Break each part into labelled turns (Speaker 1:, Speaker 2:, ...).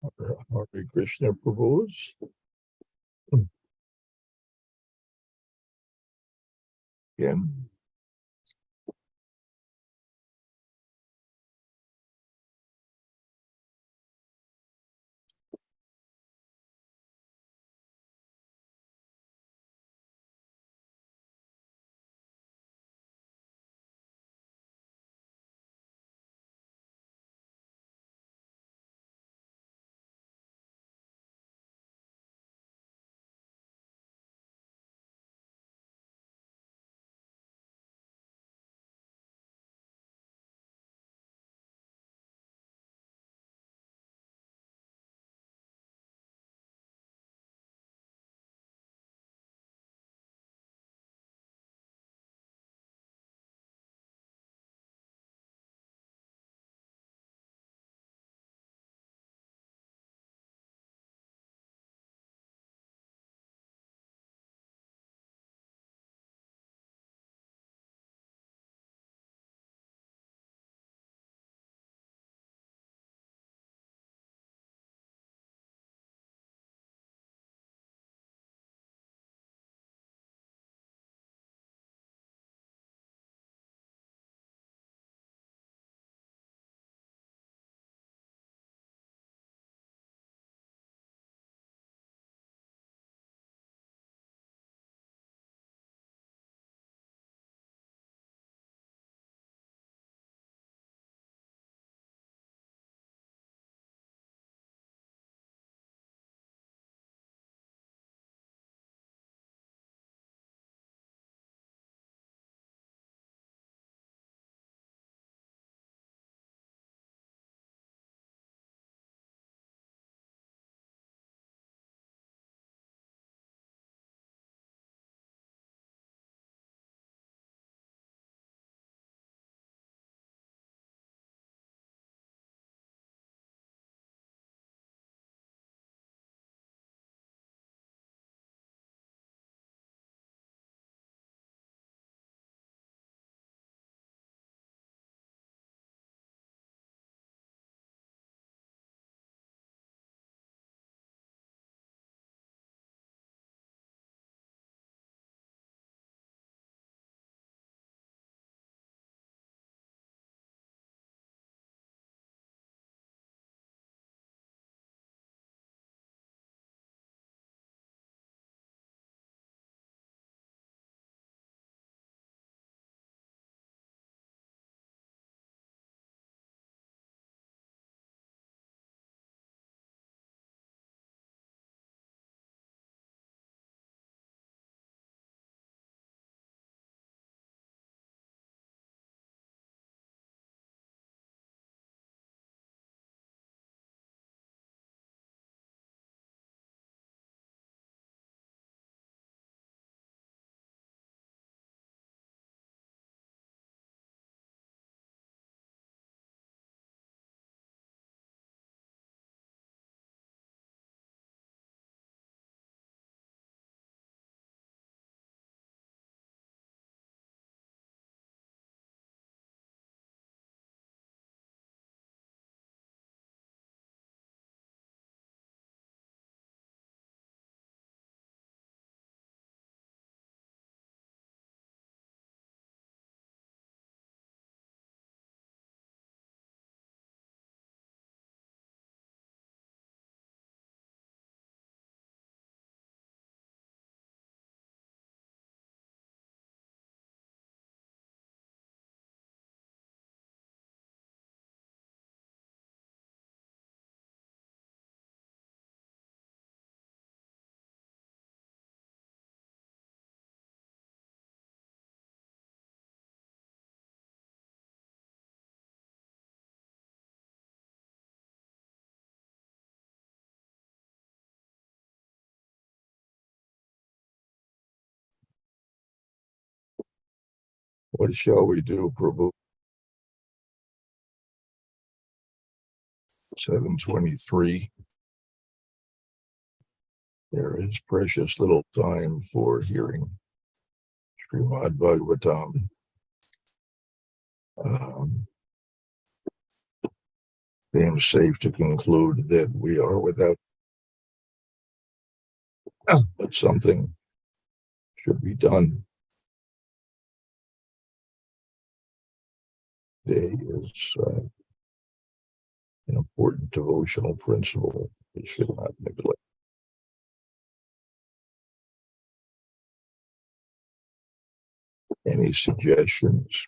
Speaker 1: Hare Krishna Prabhus. Again. What shall we do, Prabhu? 7:23. There is precious little time for hearing Srimad Bhagavatam. seems safe to conclude that we are without, but something should be done. Today is an important devotional principle we should not neglect. Any suggestions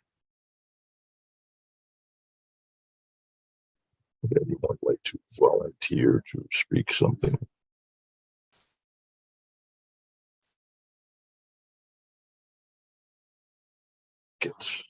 Speaker 1: that anyone would like to volunteer to speak something? Gets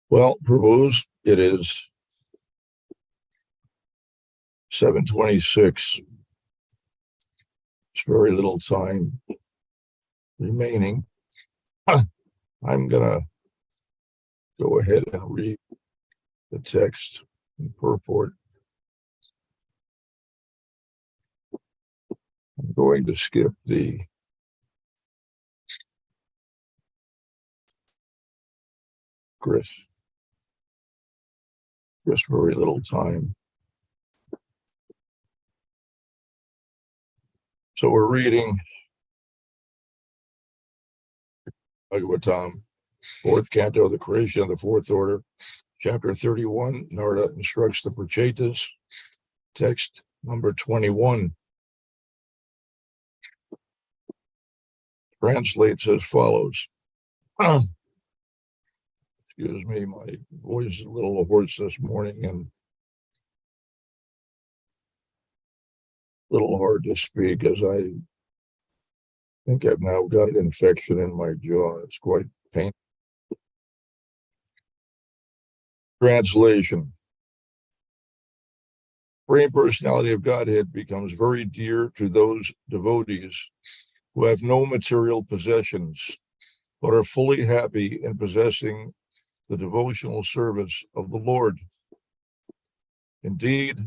Speaker 1: well, Prabhu's, it is 7:26. It's very little time remaining. I'm gonna go ahead and read the text and purport. I'm going to skip the Chris. Just very little time. So we're reading Bhagavatam, fourth canto, the creation of the fourth order, chapter 31. Narada instructs the Prachetas, text number 21. Translates as follows. Excuse me, my voice is a little hoarse this morning and a little hard to speak as I think I've now got an infection in my jaw. It's quite painful. Translation. Supreme Personality of Godhead becomes very dear to those devotees who have no material possessions, but are fully happy in possessing the devotional service of the Lord. Indeed,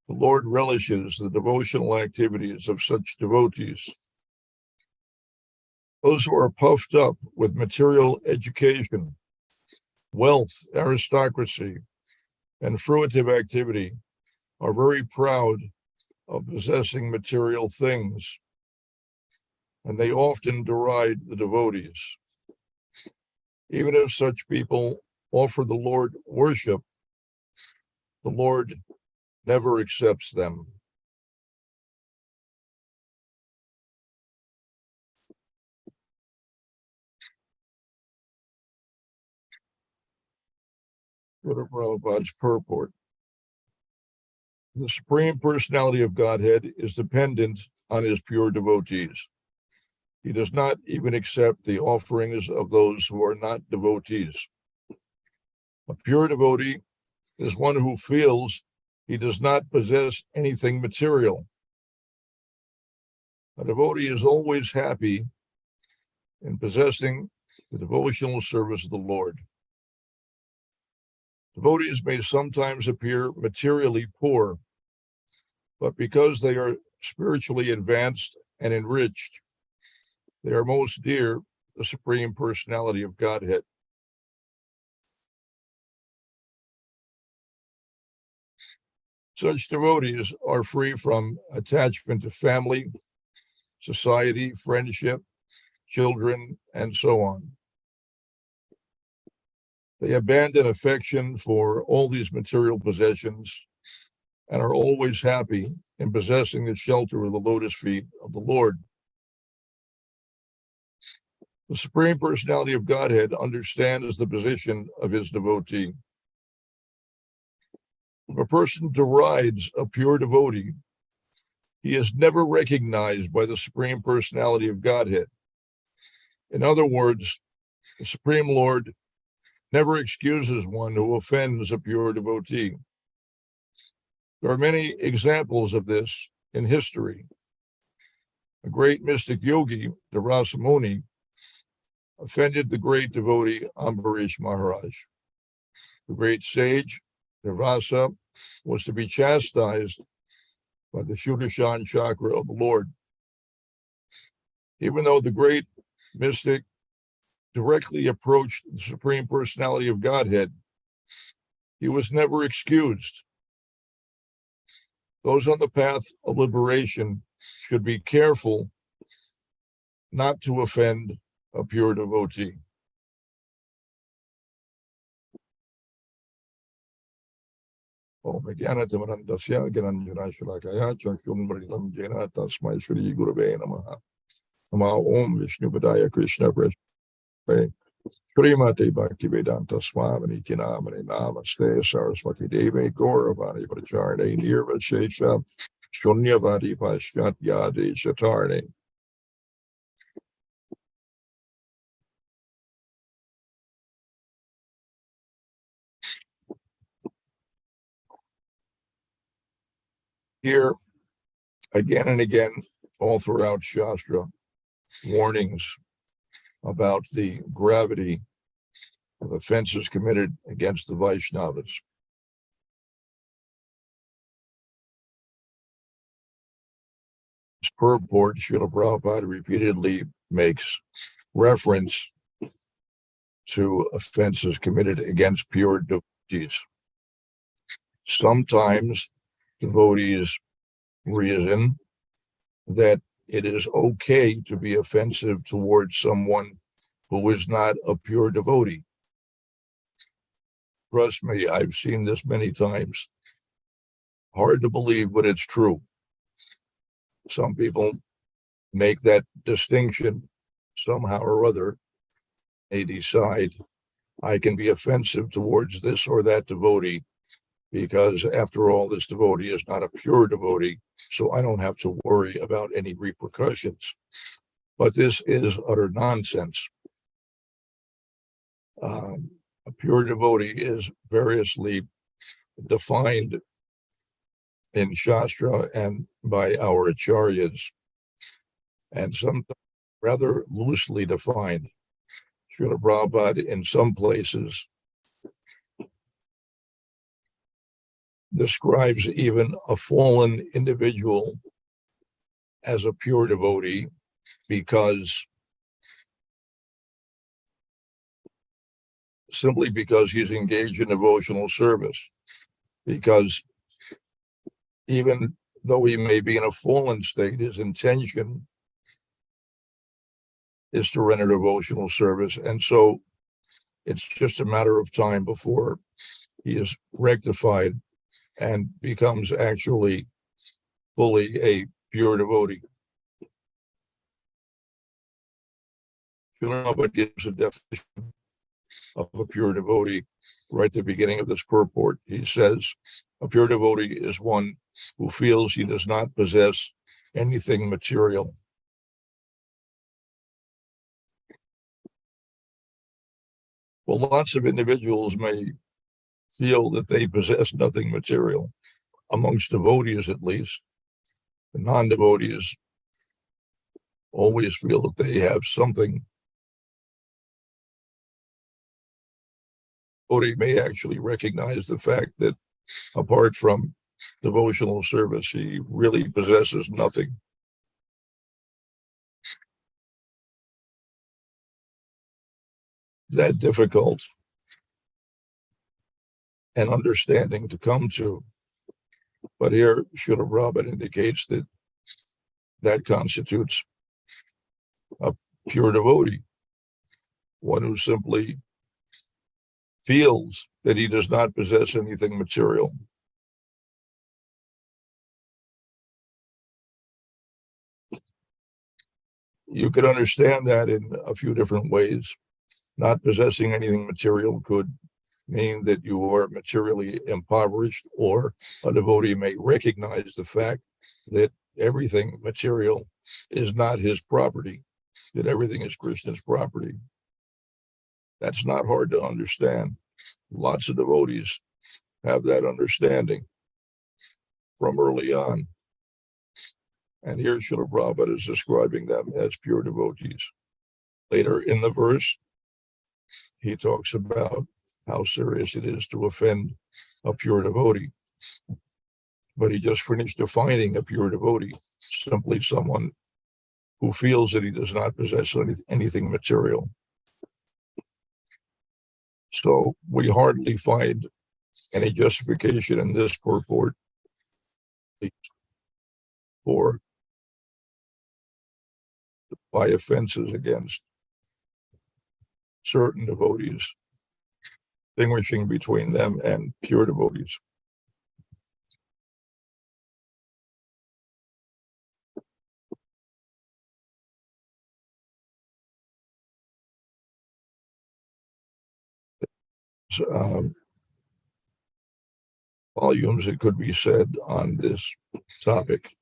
Speaker 1: the Lord relishes the devotional activities of such devotees. Those who are puffed up with material education, wealth, aristocracy, and fruitive activity are very proud of possessing material things, and they often deride the devotees. Even if such people offer the Lord worship, the Lord never accepts them. Go to Prabhupada's purport. The Supreme Personality of Godhead is dependent on his pure devotees. He does not even accept the offerings of those who are not devotees. A pure devotee is one who feels he does not possess anything material. A devotee is always happy in possessing the devotional service of the Lord. Devotees may sometimes appear materially poor, but because they are spiritually advanced and enriched, they are most dear to the Supreme Personality of Godhead. Such devotees are free from attachment to family, society, friendship, children, and so on. They abandon affection for all these material possessions and are always happy in possessing the shelter of the lotus feet of the Lord. The Supreme Personality of Godhead understands the position of his devotee. If a person derides a pure devotee, he is never recognized by the Supreme Personality of Godhead. In other words, the Supreme Lord never excuses one who offends a pure devotee. There are many examples of this in history. A great mystic yogi, Dasa Muni, offended the great devotee Ambarish Maharaj. The great sage, Dasa, was to be chastised by the Shuddashan chakra of the Lord. Even though the great mystic directly approached the Supreme Personality of Godhead, he was never excused. Those on the path of liberation should be careful not to offend a pure devotee. Om Jnanatamrandasya Gyananjana Shalakaya Chakshum Mritam Jena Tasmai Shri Gurave Namaha. Nama Om Vishnupadaya Krishna Prasthaya Srimati Bhaktivedanta Swamini Kinamani Namaste Saraswati Devi Gauravani Pracharne Nirvashesha Shunyavadi Paschatyadi Shatarne. Here, again and again, all throughout Shastra, warnings about the gravity of offenses committed against the Vaishnavas. This purport, Srila Prabhupada repeatedly makes reference to offenses committed against pure devotees. Sometimes devotees reason that it is okay to be offensive towards someone who is not a pure devotee. Trust me, I've seen this many times. Hard to believe, but it's true. Some people make that distinction somehow or other. They decide, I can be offensive towards this or that devotee because, after all, this devotee is not a pure devotee, so I don't have to worry about any repercussions. But this is utter nonsense. A pure devotee is variously defined in Shastra and by our acharyas, and sometimes rather loosely defined. Srila Prabhupada, in some places, describes even a fallen individual as a pure devotee simply because he's engaged in devotional service. Because even though he may be in a fallen state, his intention is to render devotional service. And so it's just a matter of time before he is rectified and becomes actually fully a pure devotee. Srila gives a definition of a pure devotee right at the beginning of this purport. He says, a pure devotee is one who feels he does not possess anything material. Well, lots of individuals may feel that they possess nothing material, amongst devotees at least. The non-devotees always feel that they have something. Devotee may actually recognize the fact that apart from devotional service, he really possesses nothing. That difficult and understanding to come to. But here, Srila Prabhupada indicates that constitutes a pure devotee, one who simply feels that he does not possess anything material. You could understand that in a few different ways. Not possessing anything material could mean that you are materially impoverished, or a devotee may recognize the fact that everything material is not his property, that everything is Krishna's property. That's not hard to understand. Lots of devotees have that understanding from early on. And here Srila Prabhupada is describing them as pure devotees. Later in the verse, he talks about how serious it is to offend a pure devotee. But he just finished defining a pure devotee, simply someone who feels that he does not possess anything material. So we hardly find any justification in this purport for by offenses against certain devotees, distinguishing between them and pure devotees. Volumes, it could be said, on this topic.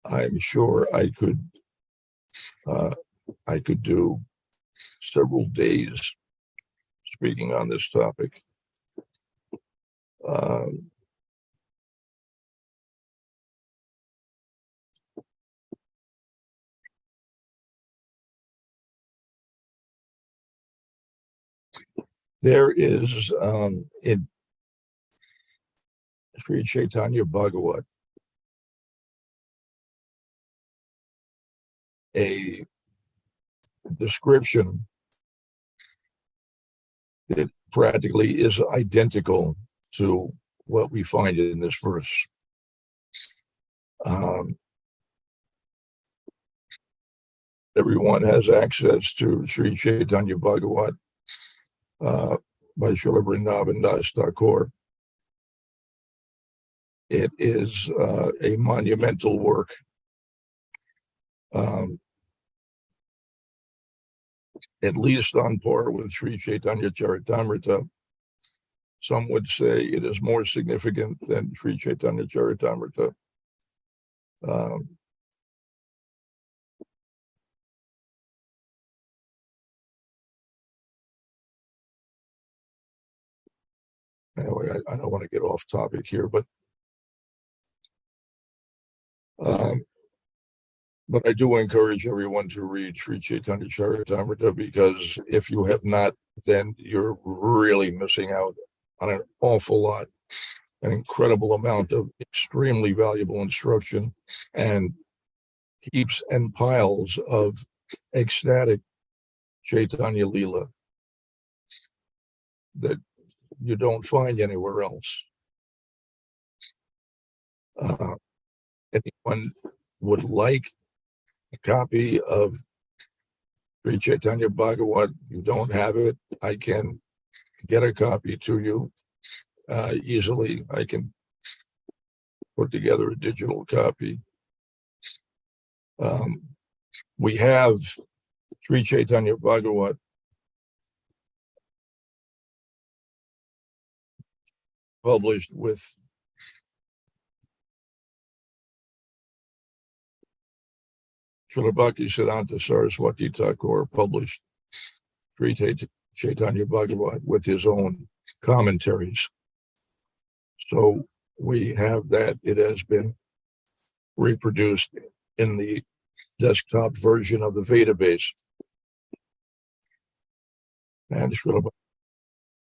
Speaker 1: I'm sure I could do several days speaking on this topic. There is in Sri Chaitanya Bhagavat a description that practically is identical to what we find in this verse. Everyone has access to Sri Chaitanya Bhagavat by Srila Vrindavan Das Thakur. It is a monumental work. At least on par with Sri Chaitanya Charitamrita. Some would say it is more significant than Sri Chaitanya Charitamrita. Anyway, I don't want to get off topic here, but I do encourage everyone to read Sri Chaitanya Charitamrita, because if you have not, then you're really missing out on an awful lot, an incredible amount of extremely valuable instruction, and heaps and piles of ecstatic Chaitanya Leela that you don't find anywhere else. Anyone would like a copy of Sri Chaitanya Bhagavat, you don't have it, I can get a copy to you easily. I can put together a digital copy. We have Sri Chaitanya Bhagavat published with Srila Bhaktisiddhanta Saraswati Thakur published Sri Chaitanya Bhagavat with his own commentaries. So we have that. It has been reproduced in the desktop version of the database. And Srila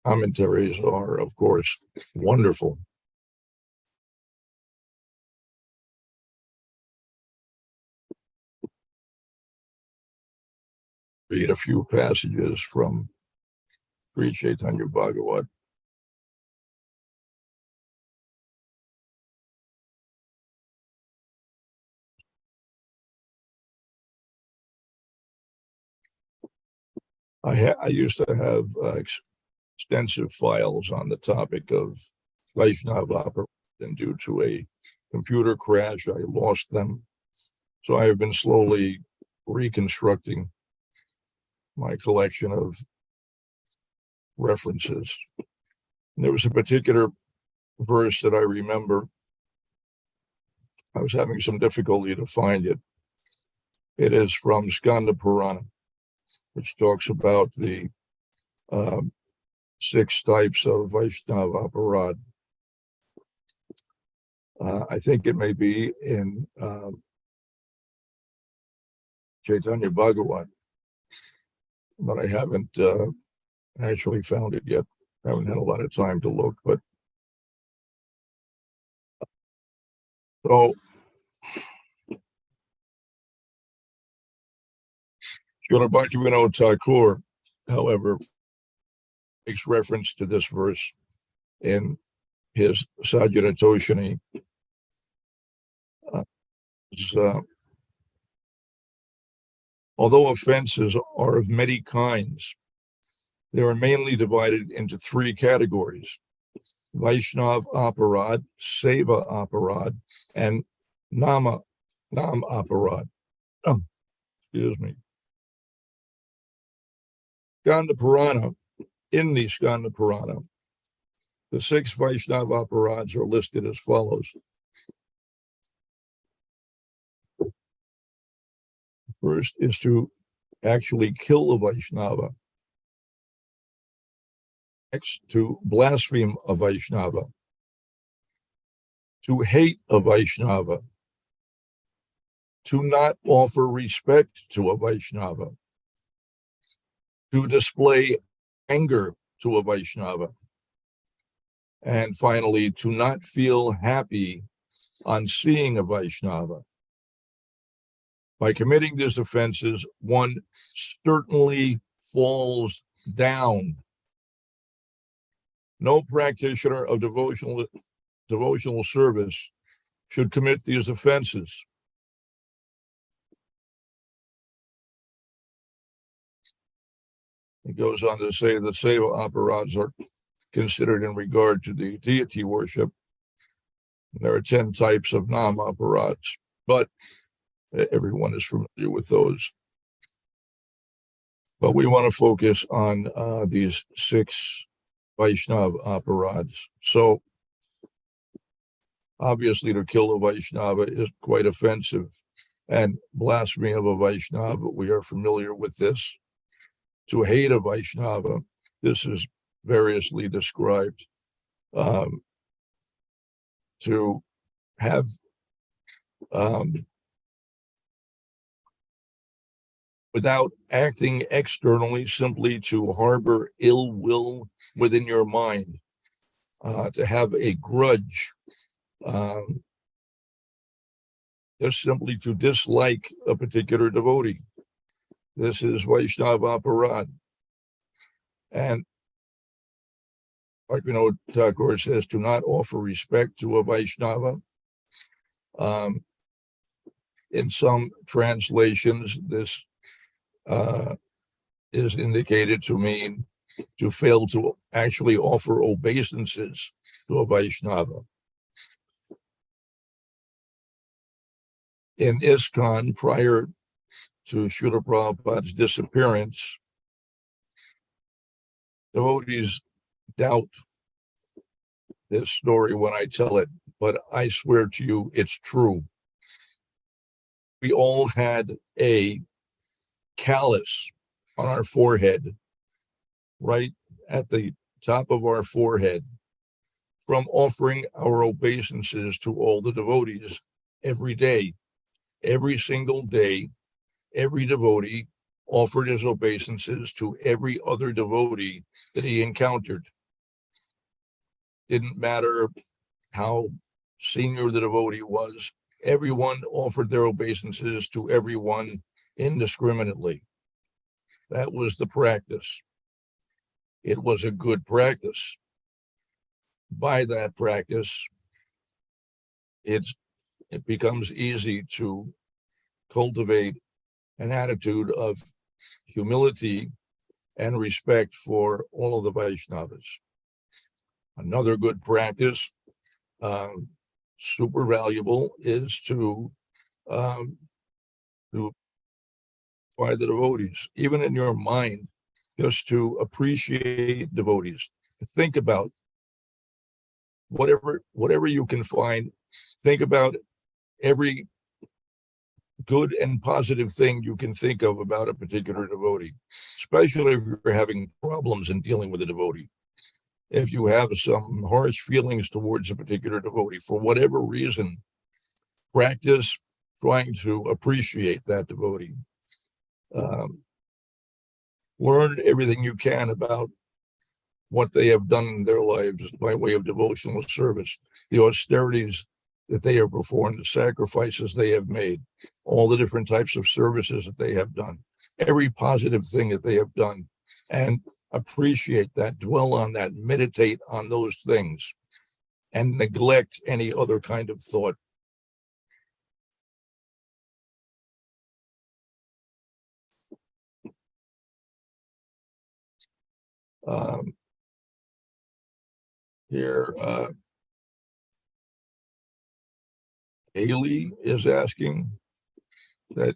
Speaker 1: commentaries are, of course, wonderful. Read a few passages from Sri Chaitanya Bhagavat. I used to have extensive files on the topic of Vaishnava opera, and due to a computer crash, I lost them. So I have been slowly reconstructing my collection of references. And there was a particular verse that I remember. I was having some difficulty to find it. It is from Skanda Purana, which talks about the 6 types of Vaishnava aparad. I think it may be in Chaitanya Bhagavat, but I haven't actually found it yet. I haven't had a lot of time to look, but so Srila Bhaktivinoda Thakur, however, makes reference to this verse in his Sajjanatoshini. Although offenses are of many kinds, they are mainly divided into 3 categories: Vaishnav aparad, Seva aparad, and Nam aparad. Oh, excuse me. Skanda Purana, in the Skanda Purana, the 6 Vaishnava aparads are listed as follows. First is to actually kill a Vaishnava. Next, to blaspheme a Vaishnava. To hate a Vaishnava. To not offer respect to a Vaishnava. To display anger to a Vaishnava. And finally, to not feel happy on seeing a Vaishnava. By committing these offenses, one certainly falls down. No practitioner of devotional service should commit these offenses. It goes on to say that Seva aparads are considered in regard to the deity worship. There are 10 types of Nam aparads, but everyone is familiar with those. But we want to focus on these 6 Vaishnava aparads. So, obviously, to kill a Vaishnava is quite offensive, and blasphemy of a Vaishnava, we are familiar with this. To hate a Vaishnava, this is variously described. To have without acting externally, simply to harbor ill will within your mind, to have a grudge, just simply to dislike a particular devotee. This is Vaishnava aparad. And like we know, Thakur says to not offer respect to a Vaishnava. In some translations, this is indicated to mean to fail to actually offer obeisances to a Vaishnava. In ISKCON, prior to Srila Prabhupada's disappearance, devotees doubt this story when I tell it, but I swear to you, it's true. We all had a callus on our forehead, right at the top of our forehead, from offering our obeisances to all the devotees every day. Every single day, every devotee offered his obeisances to every other devotee that he encountered. Didn't matter how senior the devotee was, everyone offered their obeisances to everyone indiscriminately. That was the practice. It was a good practice. By that practice, it becomes easy to cultivate an attitude of humility and respect for all of the Vaishnavas. Another good practice, super valuable, is to by the devotees, even in your mind, just to appreciate devotees. Think about whatever you can find. Think about every good and positive thing you can think of about a particular devotee, especially if you're having problems in dealing with a devotee. If you have some harsh feelings towards a particular devotee, for whatever reason, practice trying to appreciate that devotee. Learn everything you can about what they have done in their lives by way of devotional service, the austerities that they have performed, the sacrifices they have made, all the different types of services that they have done, every positive thing that they have done, and appreciate that, dwell on that, meditate on those things, and neglect any other kind of thought. Here, Haley is asking that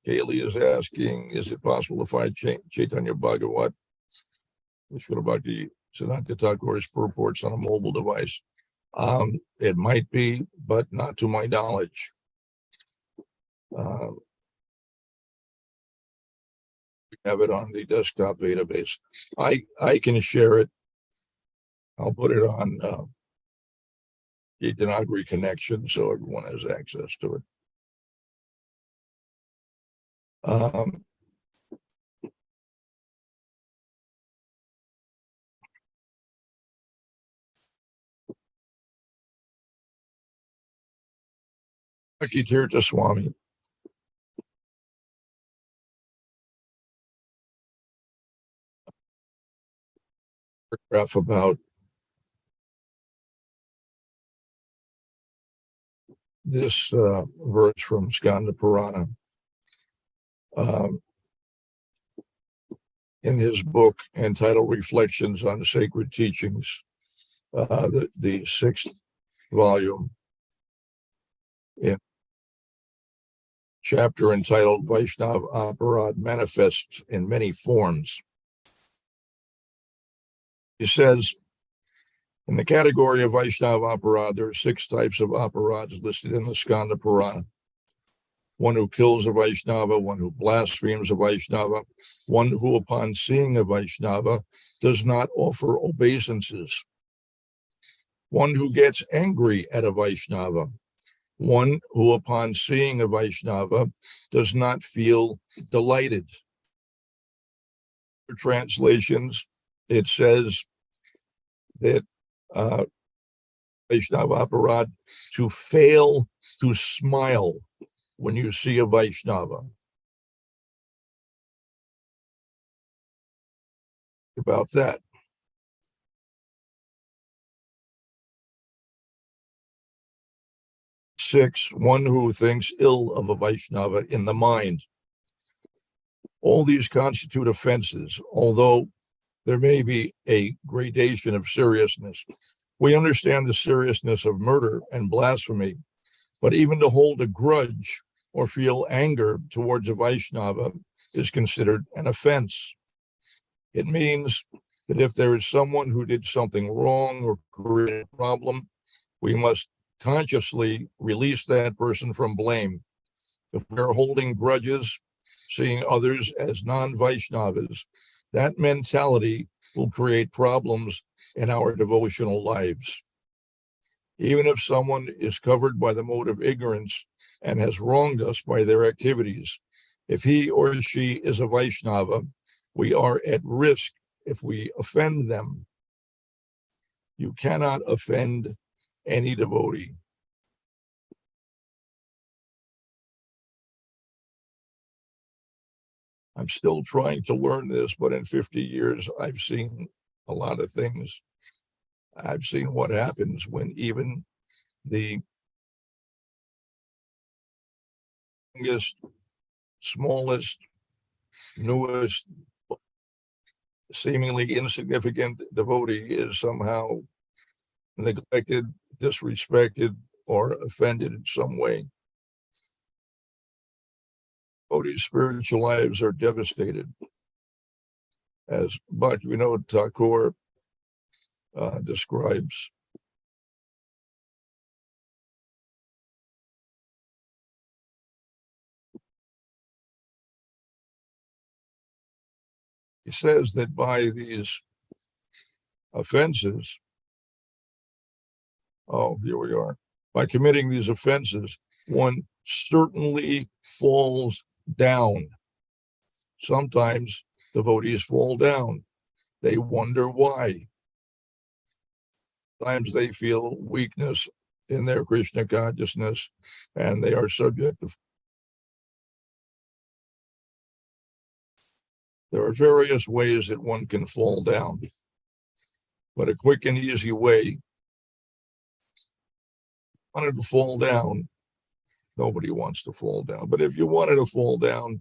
Speaker 1: is it possible to find Chaitanya Bhagavat, Vishnu Bhakti Siddhanta Thakur's purports on a mobile device? It might be, but not to my knowledge. We have it on the desktop database. I can share it. I'll put it on the Nagari connection so everyone has access to it. Tirtha Swami. Paragraph about this verse from Skanda Purana. In his book entitled Reflections on Sacred Teachings, the sixth volume, in chapter entitled Vaishnava Aparad Manifests in Many Forms. He says, in the category of Vaishnava Aparad, there are 6 types of aparads listed in the Skanda Purana. One who kills a Vaishnava, one who blasphemes a Vaishnava, one who upon seeing a Vaishnava does not offer obeisances, one who gets angry at a Vaishnava, one who upon seeing a Vaishnava does not feel delighted. For translations, it says that Vaishnava Aparad, to fail to smile when you see a Vaishnava. About that. 6, one who thinks ill of a Vaishnava in the mind. All these constitute offenses, although there may be a gradation of seriousness. We understand the seriousness of murder and blasphemy, but even to hold a grudge or feel anger towards a Vaishnava is considered an offense. It means that if there is someone who did something wrong or created a problem, we must consciously release that person from blame. If we're holding grudges, seeing others as non-Vaishnavas, that mentality will create problems in our devotional lives. Even if someone is covered by the mode of ignorance and has wronged us by their activities, if he or she is a Vaishnava, we are at risk if we offend them. You cannot offend any devotee. I'm still trying to learn this, but in 50 years, I've seen a lot of things. I've seen what happens when even the youngest smallest, newest, seemingly insignificant devotee is somehow neglected, disrespected, or offended in some way. Devotees' spiritual lives are devastated. As Bhaktivinoda Thakur describes. He says that by these offenses, here we are, by committing these offenses, one certainly falls down. Sometimes devotees fall down. They wonder why. Sometimes they feel weakness in their Krishna consciousness, and they are subject to. There are various ways that one can fall down, but a quick and easy way, wanted to fall down, nobody wants to fall down, but if you wanted to fall down,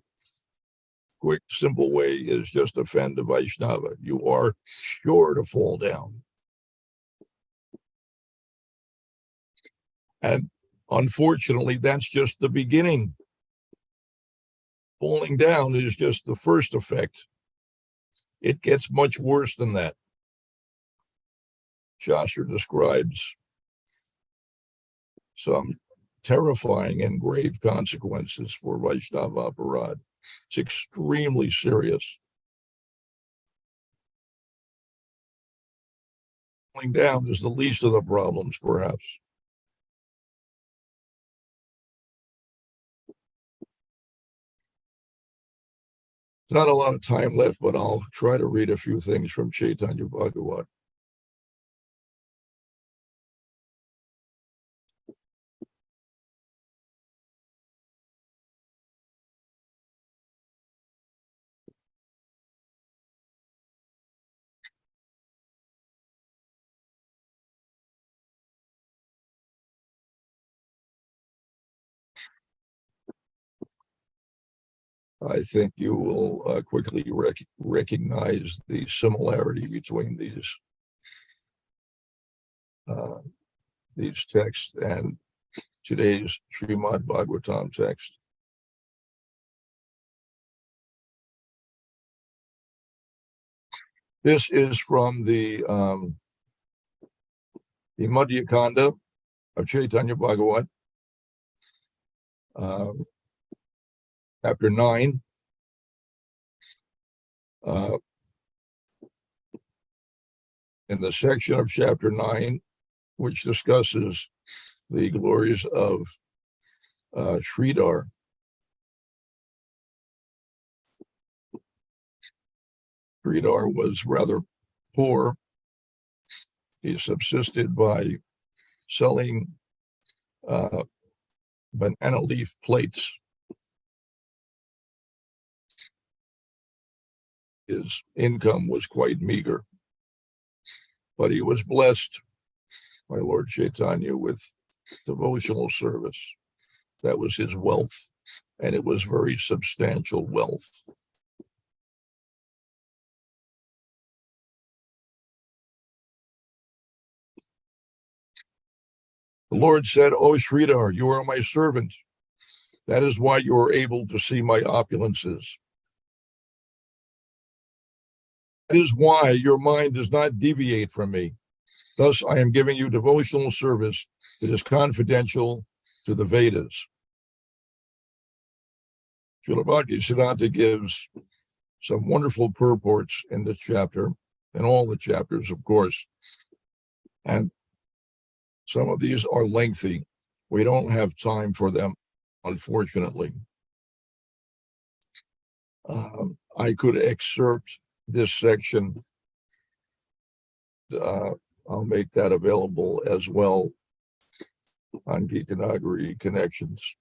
Speaker 1: quick, simple way is just offend a Vaishnava. You are sure to fall down. And unfortunately, that's just the beginning. Falling down is just the first effect. It gets much worse than that. Shastra describes some terrifying and grave consequences for Vaishnava aparad. It's extremely serious. Falling down is the least of the problems, perhaps. Not a lot of time left, but I'll try to read a few things from Chaitanya Bhagavat. I think you will quickly recognize the similarity between these texts and today's Srimad Bhagavatam text. This is from the Madhya Kanda of Chaitanya Bhagavat, chapter 9. In the section of chapter 9, which discusses the glories of Sridhar. Sridhar was rather poor. He subsisted by selling banana leaf plates. His income was quite meager, but he was blessed by Lord Chaitanya with devotional service. That was his wealth, and it was very substantial wealth. The Lord said, "O Sridhar, you are my servant. That is why you are able to see my opulences. That is why your mind does not deviate from me. Thus, I am giving you devotional service that is confidential to the Vedas." Srila Bhaktisiddhanta gives some wonderful purports in this chapter, and all the chapters, of course. And some of these are lengthy. We don't have time for them, unfortunately. I could excerpt this section. I'll make that available as well on Gita Nagari Connections.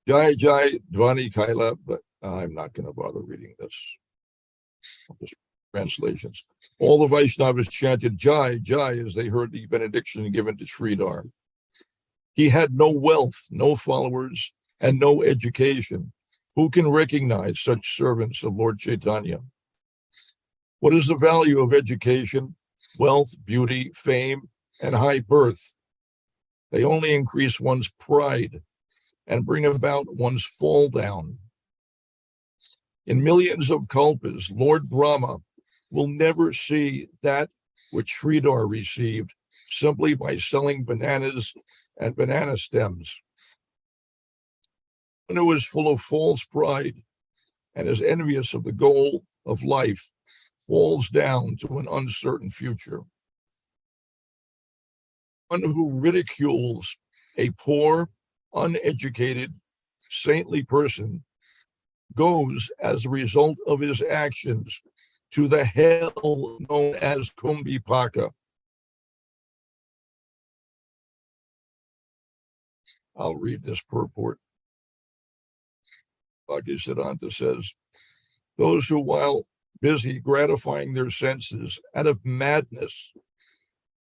Speaker 1: Jai Jai Dvani Kaila, but I'm not going to bother reading this. Just translations. All the Vaishnavas chanted Jai Jai as they heard the benediction given to Sridhar. He had no wealth, no followers, and no education. Who can recognize such servants of Lord Chaitanya? What is the value of education, wealth, beauty, fame, and high birth? They only increase one's pride and bring about one's fall down. In millions of kalpas, Lord Brahma will never see that which Sridhar received simply by selling bananas and banana stems. One who is full of false pride and is envious of the goal of life falls down to an uncertain future. One who ridicules a poor, uneducated, saintly person goes, as a result of his actions, to the hell known as Kumbhipaka. I'll read this purport. Bhaktisiddhanta says, those who, while busy gratifying their senses out of madness,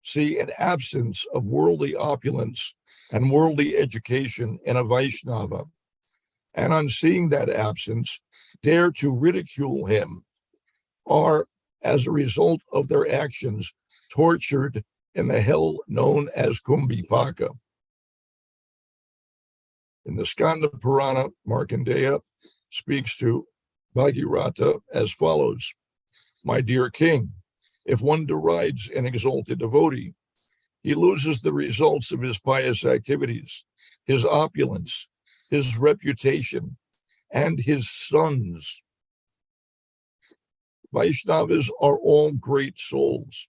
Speaker 1: see an absence of worldly opulence and worldly education in a Vaishnava, and on seeing that absence, dare to ridicule him, are, as a result of their actions, tortured in the hell known as Kumbhipaka. In the Skanda Purana, Markandeya speaks to Bhagirata as follows: my dear king, if one derides an exalted devotee, he loses the results of his pious activities, his opulence, his reputation, and his sons. Vaishnavas are all great souls.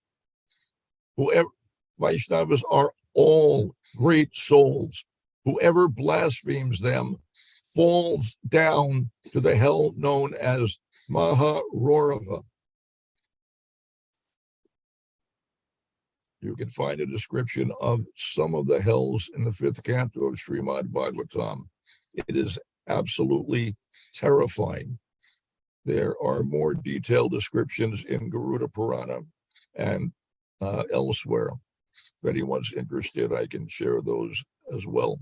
Speaker 1: Vaishnavas are all great souls. Whoever blasphemes them falls down to the hell known as Maharorava. You can find a description of some of the hells in the 5th canto of Srimad Bhagavatam. It is absolutely terrifying. There are more detailed descriptions in Garuda Purana and elsewhere. If anyone's interested, I can share those as well.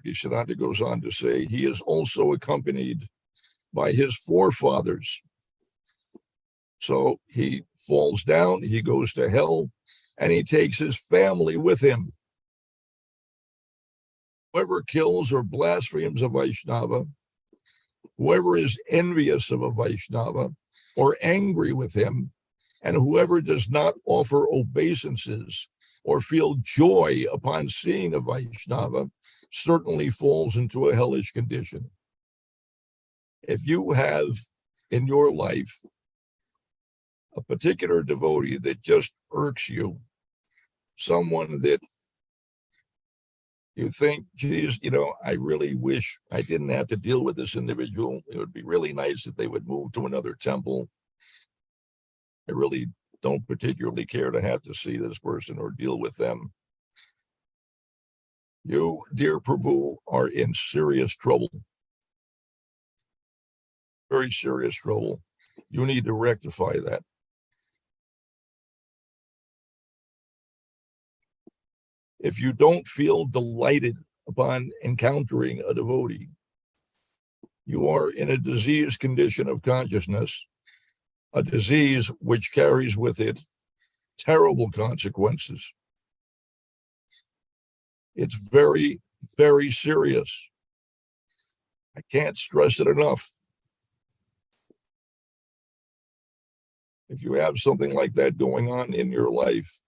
Speaker 1: Siddhanta goes on to say, he is also accompanied by his forefathers. So he falls down, he goes to hell, and he takes his family with him. Whoever kills or blasphemes a Vaishnava, whoever is envious of a Vaishnava or angry with him, and whoever does not offer obeisances or feel joy upon seeing a Vaishnava certainly falls into a hellish condition. If you have in your life a particular devotee that just irks you, someone that you think, geez, I really wish I didn't have to deal with this individual. It would be really nice if they would move to another temple. I really don't particularly care to have to see this person or deal with them. You, dear Prabhu, are in serious trouble. Very serious trouble. You need to rectify that. If you don't feel delighted upon encountering a devotee, you are in a diseased condition of consciousness, a disease which carries with it terrible consequences. It's very, very serious. I can't stress it enough. If you have something like that going on in your life,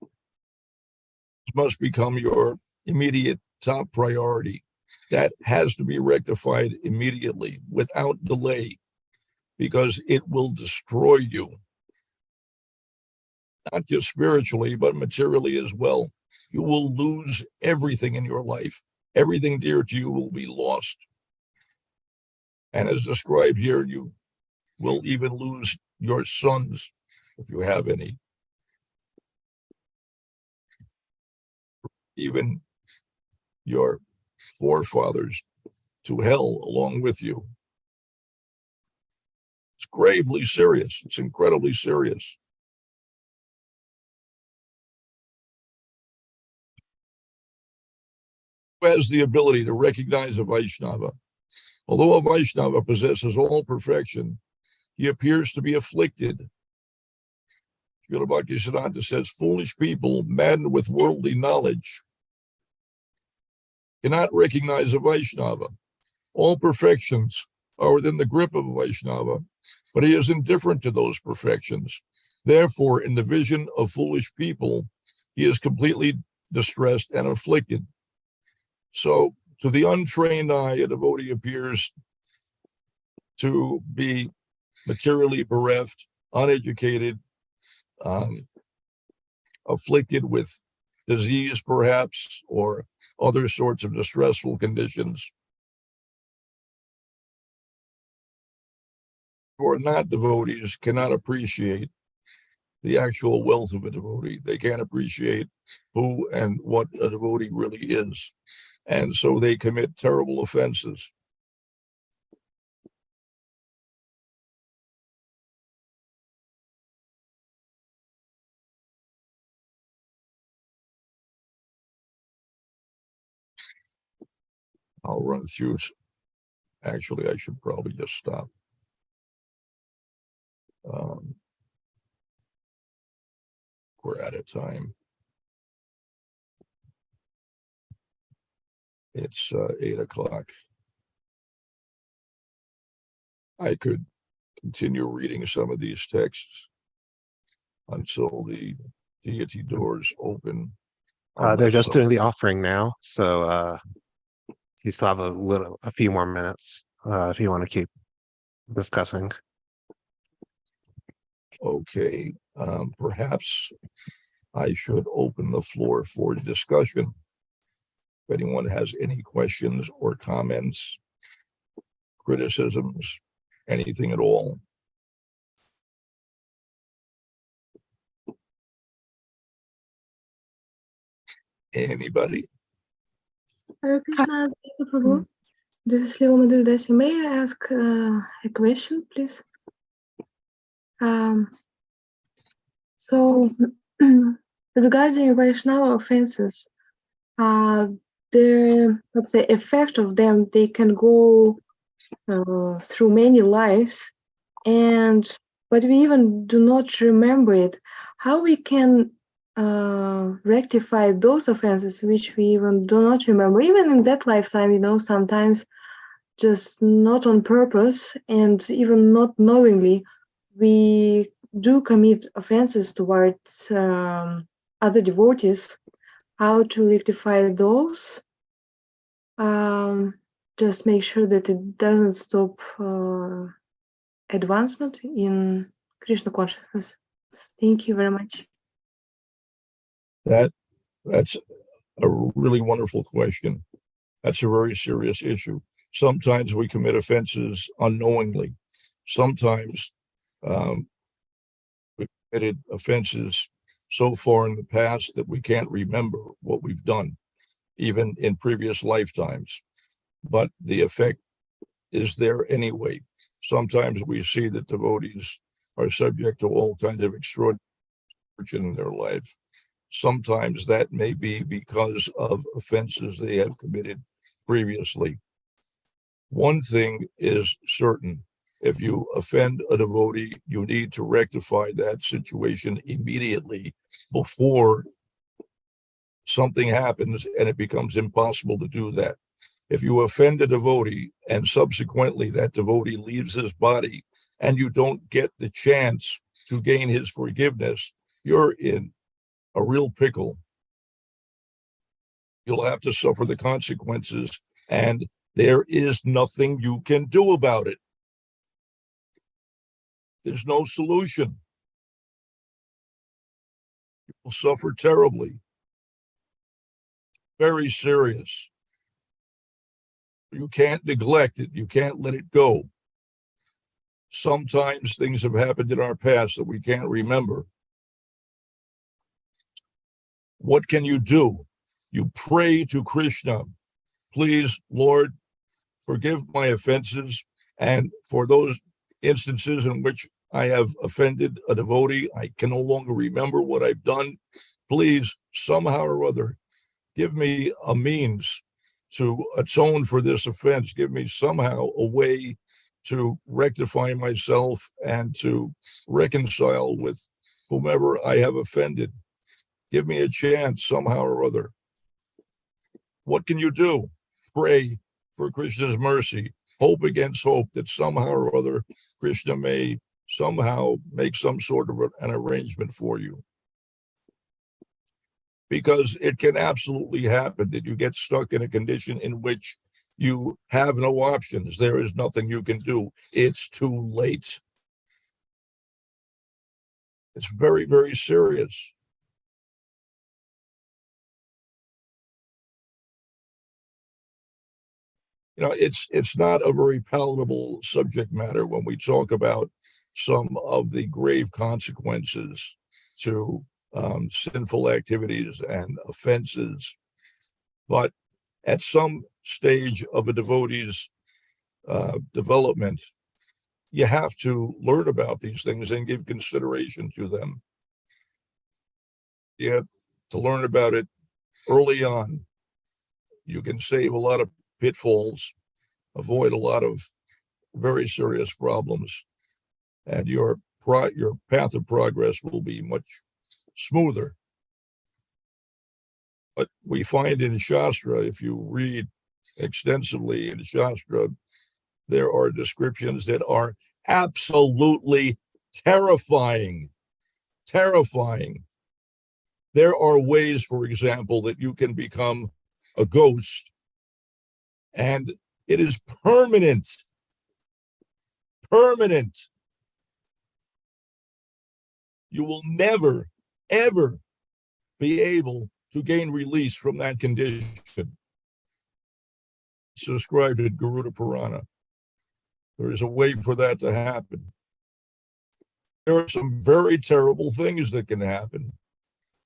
Speaker 1: it must become your immediate top priority. That has to be rectified immediately, without delay, because it will destroy you. Not just spiritually, but materially as well. You will lose everything in your life. Everything dear to you will be lost. And as described here, you will even lose your sons, if you have any. Even your forefathers to hell along with you. It's gravely serious. It's incredibly serious. Who has the ability to recognize a Vaishnava. Although a Vaishnava possesses all perfection, he appears to be afflicted. Srila Bhaktisiddhanta says, foolish people, maddened with worldly knowledge, cannot recognize a Vaishnava. All perfections are within the grip of a Vaishnava, but he is indifferent to those perfections. Therefore, in the vision of foolish people, he is completely distressed and afflicted. So, to the untrained eye, a devotee appears to be materially bereft, uneducated, afflicted with disease, perhaps, or other sorts of distressful conditions. Who are not devotees cannot appreciate the actual wealth of a devotee. They can't appreciate who and what a devotee really is. And so they commit terrible offenses. I'll run through. Actually, I should probably just stop. We're out of time. It's 8 o'clock. I could continue reading some of these texts until the deity doors open.
Speaker 2: They're just doing the offering now, so you still have a few more minutes if you want to keep discussing.
Speaker 1: Okay, perhaps I should open the floor for discussion. If anyone has any questions or comments, criticisms, anything at all. Anybody?
Speaker 3: Hare Krishna, Prabhu. This is Leela Dasa. May I ask a question, please? So, regarding Vaishnava offenses, the, let's say, effect of them, they can go through many lives, but we even do not remember it. How we can rectify those offenses which we even do not remember, even in that lifetime, sometimes just not on purpose and even not knowingly, we do commit offenses towards other devotees. How to rectify those? Just make sure that it doesn't stop advancement in Krishna consciousness. Thank you very much.
Speaker 1: That's a really wonderful question. That's a very serious issue. Sometimes we commit offenses unknowingly. Sometimes we committed offenses so far in the past that we can't remember what we've done, even in previous lifetimes. But the effect is there anyway. Sometimes we see that devotees are subject to all kinds of extraordinary fortune in their life. Sometimes that may be because of offenses they have committed previously. One thing is certain. If you offend a devotee, you need to rectify that situation immediately before something happens and it becomes impossible to do that. If you offend a devotee and subsequently that devotee leaves his body and you don't get the chance to gain his forgiveness, you're in a real pickle. You'll have to suffer the consequences, and there is nothing you can do about it. There's no solution. People suffer terribly. Very serious. You can't neglect it. You can't let it go. Sometimes things have happened in our past that we can't remember. What can you do? You pray to Krishna. Please, Lord, forgive my offenses. And for those instances in which I have offended a devotee, I can no longer remember what I've done. Please, somehow or other, give me a means to atone for this offense. Give me somehow a way to rectify myself and to reconcile with whomever I have offended. Give me a chance somehow or other. What can you do? Pray for Krishna's mercy. Hope against hope that somehow or other Krishna may somehow make some sort of an arrangement for you. Because it can absolutely happen that you get stuck in a condition in which you have no options. There is nothing you can do. It's too late. It's very, very serious. You know, it's not a very palatable subject matter when we talk about some of the grave consequences to sinful activities and offenses. But at some stage of a devotee's development, you have to learn about these things and give consideration to them. You have to learn about it early on. You can save a lot of pitfalls, avoid a lot of very serious problems, and your path of progress will be much smoother. But we find in Shastra, if you read extensively in Shastra, there are descriptions that are absolutely terrifying. Terrifying. There are ways, for example, that you can become a ghost, and it is permanent. Permanent. You will never, ever be able to gain release from that condition. It's described in Garuda Purana. There is a way for that to happen. There are some very terrible things that can happen,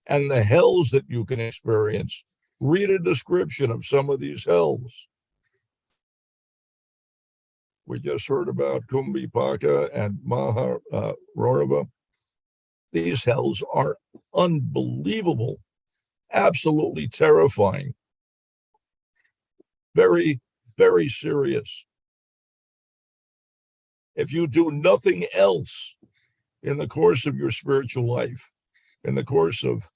Speaker 1: and the hells that you can experience. Read a description of some of these hells. We just heard about Kumbhipaka and Maharorava. These hells are unbelievable, absolutely terrifying, very, very serious. If you do nothing else in the course of your spiritual life, in the course of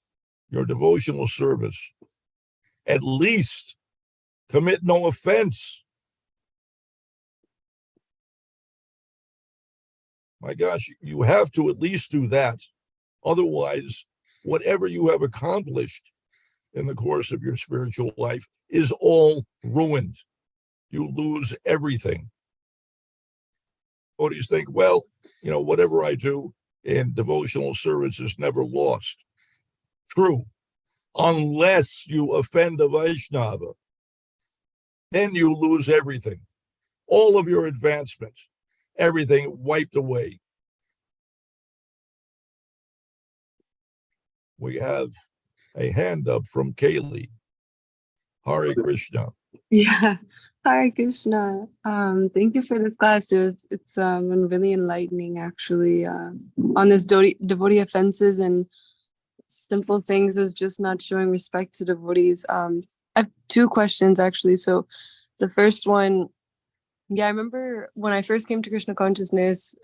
Speaker 1: your devotional service, at least commit no offense. My gosh, you have to at least do that. Otherwise, whatever you have accomplished in the course of your spiritual life is all ruined. You lose everything. Or do you think, well, you know, whatever I do in devotional service is never lost? True, unless you offend a Vaishnava, then you lose everything. All of your advancements, everything wiped away. We have a hand up from Kaylee. Hare Krishna.
Speaker 4: Yeah, Hare Krishna. Thank you for this class. It's been really enlightening actually. On this devotee offenses and simple things is just not showing respect to devotees. I have two questions actually. So the first one, I remember when I first came to Krishna consciousness,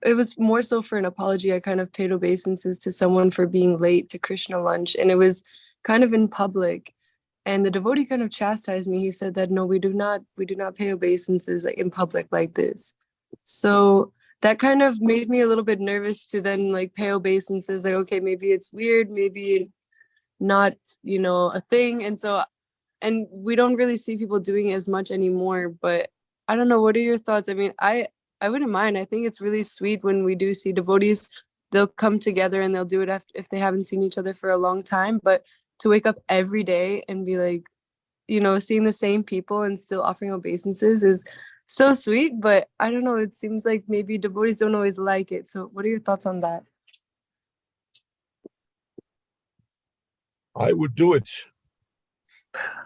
Speaker 4: it was more so for an apology. I kind of paid obeisances to someone for being late to Krishna lunch, and it was kind of in public. And the devotee kind of chastised me. He said that no, we do not pay obeisances like in public like this. So that kind of made me a little bit nervous to then like pay obeisances. Like, okay, maybe it's weird, maybe not, a thing. And we don't really see people doing it as much anymore. But I don't know. What are your thoughts? I mean, I wouldn't mind. I think it's really sweet when we do see devotees. They'll come together and they'll do it if they haven't seen each other for a long time. But to wake up every day and be like, seeing the same people and still offering obeisances is so sweet. But I don't know. It seems like maybe devotees don't always like it. So what are your thoughts on that?
Speaker 1: I would do it.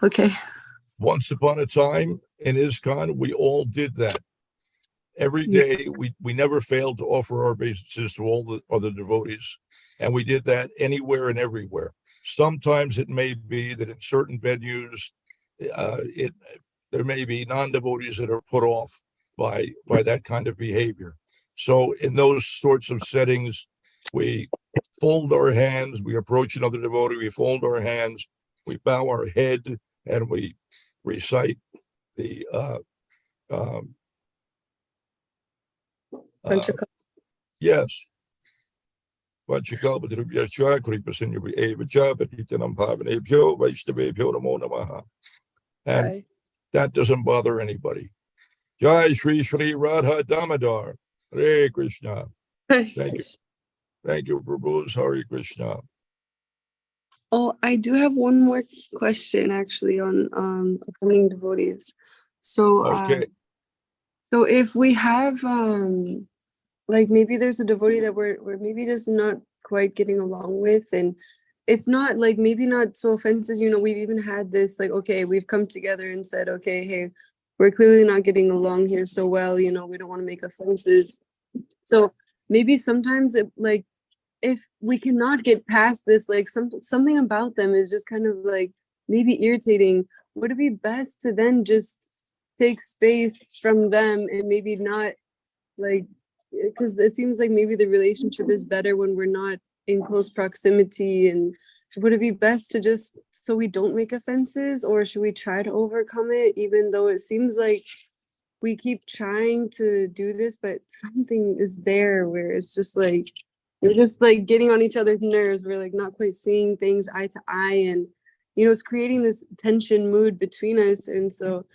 Speaker 4: Okay.
Speaker 1: Once upon a time in ISKCON, we all did that. Every day, we never failed to offer our obeisances to all the other devotees. And we did that anywhere and everywhere. Sometimes it may be that in certain venues, there may be non-devotees that are put off by that kind of behavior. So in those sorts of settings, we fold our hands, we approach another devotee, we fold our hands, we bow our head, and we recite the yes. Vachikalpatirubhyacha kripasinubhyevacha patitanam bhavanebhyo vaishnavebhyo namo namaha. And
Speaker 4: Right.
Speaker 1: that doesn't bother anybody. Jai Shri Shri Radha Damodar. Hare Krishna. Thank you. Thank you, Prabhu's Hare Krishna.
Speaker 4: Oh, I do have one more question actually on upcoming devotees. So
Speaker 1: Okay.
Speaker 4: so if we have like maybe there's a devotee that we're maybe just not quite getting along with, and it's not like maybe not so offensive, we've even had this like, okay, we've come together and said, okay, hey, we're clearly not getting along here so well, we don't want to make offenses. So maybe sometimes it like if we cannot get past this, like something about them is just kind of like maybe irritating, would it be best to then just take space from them and maybe not like, because it seems like maybe the relationship is better when we're not in close proximity, and would it be best to just so we don't make offenses, or should we try to overcome it even though it seems like we keep trying to do this, but something is there where it's just like we're just like getting on each other's nerves, we're like not quite seeing things eye to eye, and it's creating this tension mood between us. And so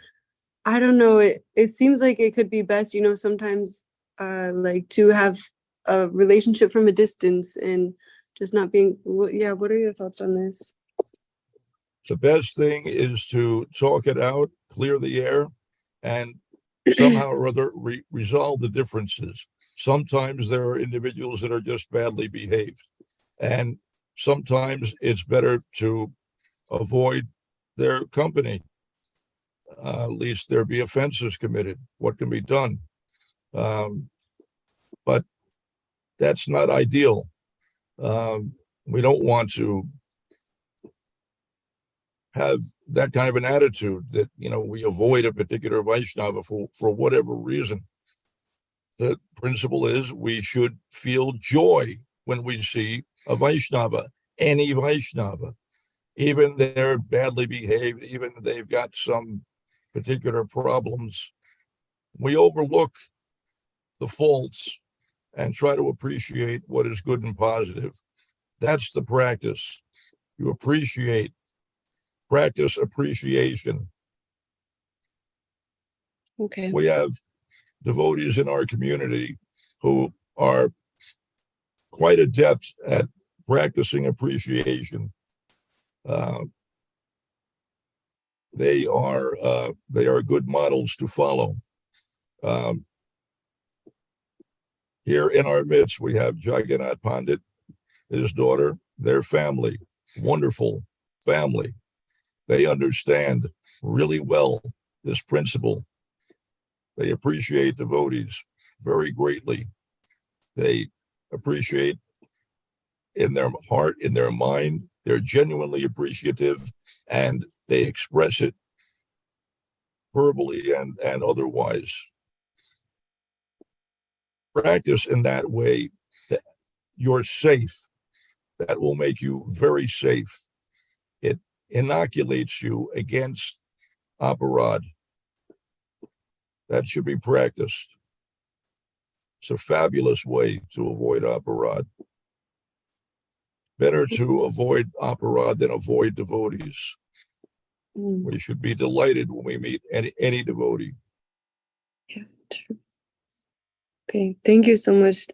Speaker 4: I don't know, it seems like it could be best, sometimes like to have a relationship from a distance and just not being, yeah, what are your thoughts on this?
Speaker 1: The best thing is to talk it out, clear the air, and somehow or other resolve the differences. Sometimes there are individuals that are just badly behaved, and sometimes it's better to avoid their company. At least there be offenses committed. What can be done? But that's not ideal. We don't want to have that kind of an attitude that, we avoid a particular Vaishnava for whatever reason. The principle is we should feel joy when we see a Vaishnava, any Vaishnava, even they're badly behaved, even they've got some particular problems. We overlook the faults and try to appreciate what is good and positive. That's the practice. You practice appreciation.
Speaker 4: Okay.
Speaker 1: We have devotees in our community who are quite adept at practicing appreciation. They are good models to follow. Here in our midst, we have Jagannath Pandit, his daughter, their family, wonderful family. They understand really well this principle. They appreciate devotees very greatly. They appreciate in their heart, in their mind, they're genuinely appreciative, and they express it verbally and otherwise. Practice in that way that you're safe. That will make you very safe. It inoculates you against aparad. That should be practiced. It's a fabulous way to avoid aparad. Better to avoid aparad than avoid devotees. We should be delighted when we meet any devotee.
Speaker 4: Yeah, true. Okay, thank you so much,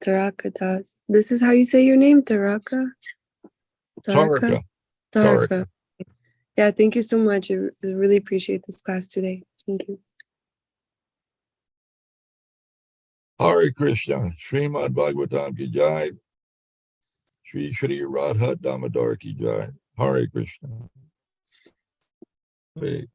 Speaker 4: Taraka Das. This is how you say your name, Taraka?
Speaker 1: Taraka.
Speaker 4: Taraka. Yeah, thank you so much. I really appreciate this class today. Thank you.
Speaker 1: Hare Krishna. Srimad Bhagavatam ki jai. Shri Shri Radha Damodar ki jai. Hare Krishna. Hare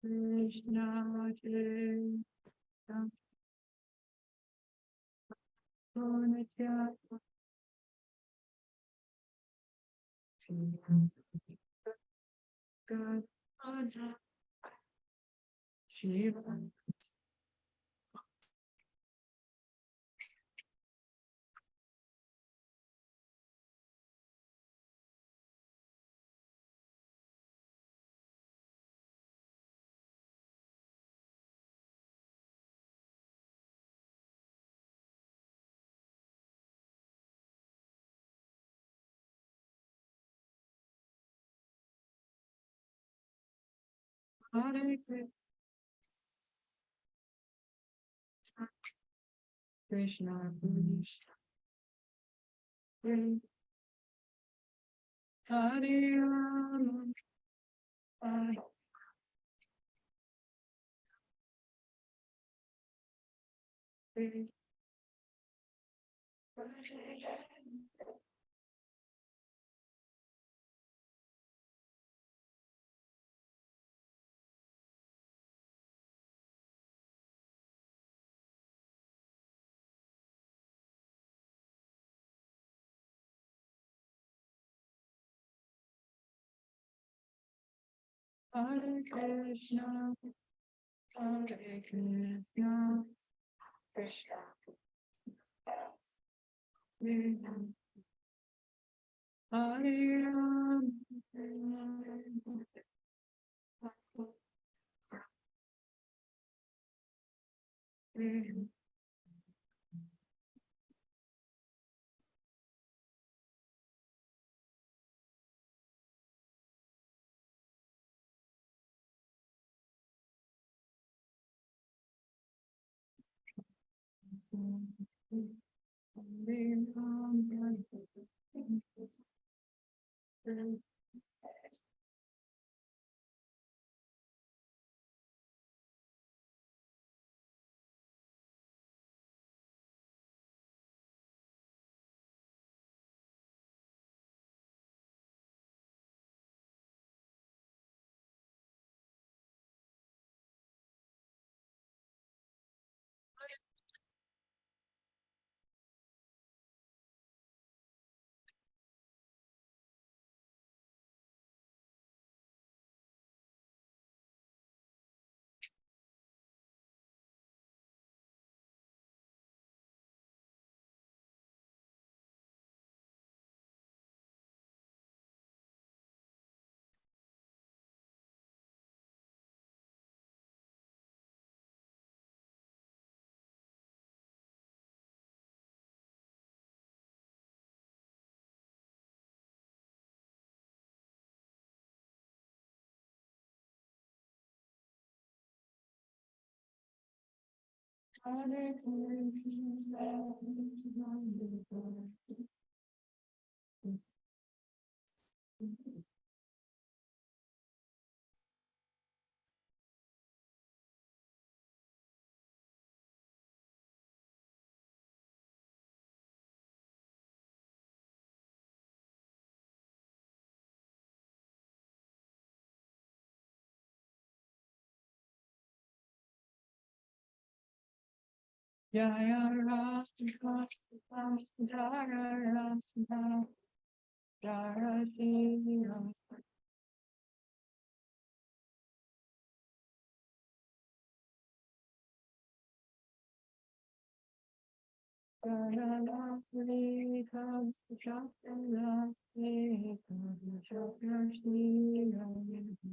Speaker 5: Krishna Jai Shiva Hare Krishna Krishna Hare Rama Hare Hare Krishna Hare Krishna Krishna Hare Rama Hare Hare Krishna, Jaya Rasta, Jaya Rasta, Jaya Shri Rasta. Jaya Rasta, Rasta, Jaya Rasta, Jaya Shri Rasta.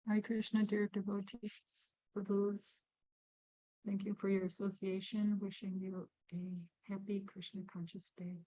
Speaker 5: Hare Krishna, dear devotees, Prabhus, thank you for your association. Wishing you a happy Krishna conscious day.